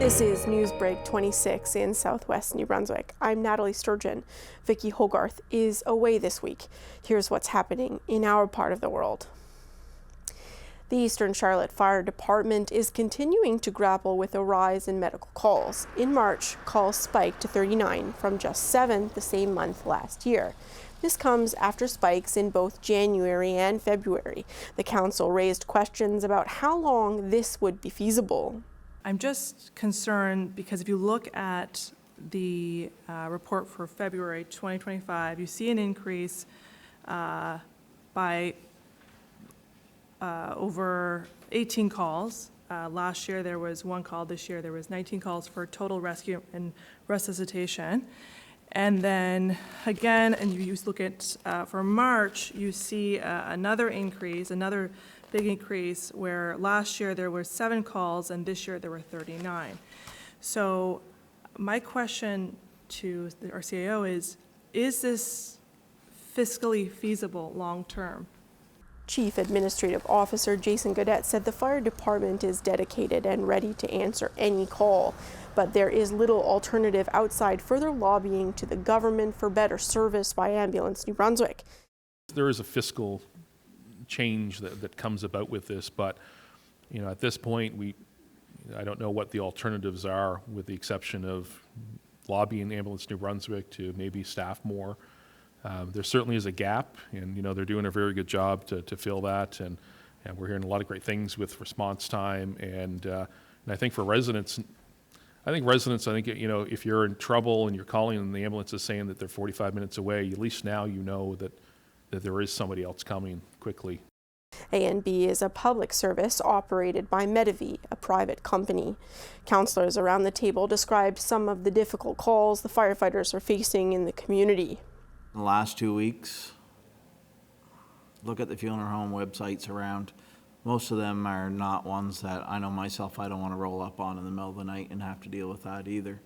This is NewsBreak26 in southwest New Brunswick. I'm Nathalie Sturgeon. Vicky Hogarth is away this week. Here's what's happening in our part of the world. The Eastern Charlotte Fire Department is continuing to grapple with a rise in medical calls. In March, calls spiked to 39 from just 7 the same month last year. This comes after spikes in both January and February. The council raised questions about how long this would be feasible. I'm just concerned because if you look at the report for February 2025, you see an increase by over 18 calls. Last year there was 1 call. This year there was 19 calls for total rescue and resuscitation. And then again, and you look at for March, you see another increase, another big increase, where last year there were 7 calls and this year there were 39. So my question to our CAO is this fiscally feasible long term? Chief Administrative Officer Jason Goodette said the fire department is dedicated and ready to answer any call, but there is little alternative outside further lobbying to the government for better service by Ambulance New Brunswick. There is a fiscal change that comes about with this, but at this point I don't know what the alternatives are, with the exception of lobbying Ambulance New Brunswick to maybe staff more. There certainly is a gap, and they're doing a very good job to fill that, and we're hearing a lot of great things with response time, and I think for residents, if you're in trouble and you're calling and the ambulance is saying that they're 45 minutes away, at least now you know that there is somebody else coming quickly. AMB is a public service operated by Medivy, a private company. Councillors around the table described some of the difficult calls the firefighters are facing in the community. In the last 2 weeks, look at the funeral home websites around. Most of them are not ones that I know myself I don't want to roll up on in the middle of the night and have to deal with that either.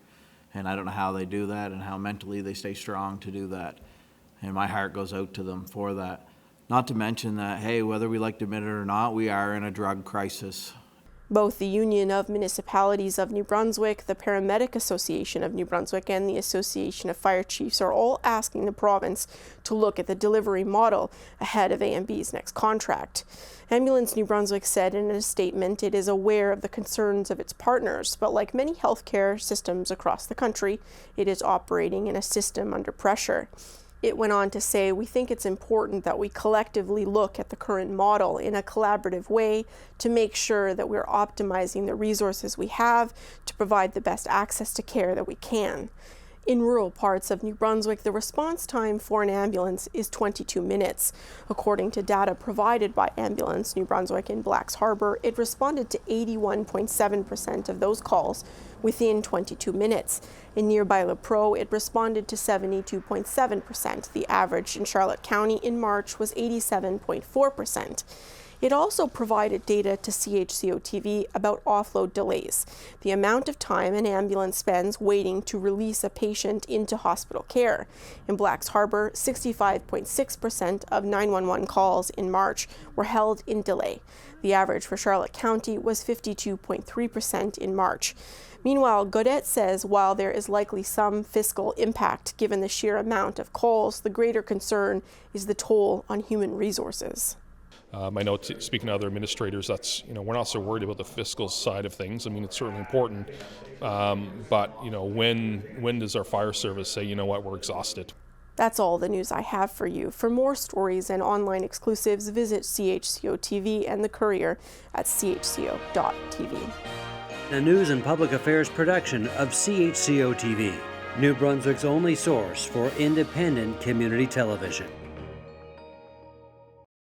And I don't know how they do that and how mentally they stay strong to do that. And my heart goes out to them for that. Not to mention that, hey, whether we like to admit it or not, we are in a drug crisis. Both the Union of Municipalities of New Brunswick, the Paramedic Association of New Brunswick, and the Association of Fire Chiefs are all asking the province to look at the delivery model ahead of AMB's next contract. Ambulance New Brunswick said in a statement it is aware of the concerns of its partners, but like many healthcare systems across the country, it is operating in a system under pressure. It went on to say, we think it's important that we collectively look at the current model in a collaborative way to make sure that we're optimizing the resources we have to provide the best access to care that we can. In rural parts of New Brunswick, the response time for an ambulance is 22 minutes. According to data provided by Ambulance New Brunswick in Blacks Harbour, it responded to 81.7% of those calls within 22 minutes. In nearby La Pro, it responded to 72.7%. The average in Charlotte County in March was 87.4%. It also provided data to CHCO-TV about offload delays, the amount of time an ambulance spends waiting to release a patient into hospital care. In Blacks Harbour, 65.6% of 911 calls in March were held in delay. The average for Charlotte County was 52.3% in March. Meanwhile, Goodette says while there is likely some fiscal impact given the sheer amount of calls, the greater concern is the toll on human resources. I know, speaking to other administrators, that's we're not so worried about the fiscal side of things. I mean, it's certainly important, but when does our fire service say, you know what, we're exhausted? That's all the news I have for you. For more stories and online exclusives, visit CHCO-TV and the Courier at CHCO.TV. A news and public affairs production of CHCO-TV, New Brunswick's only source for independent community television.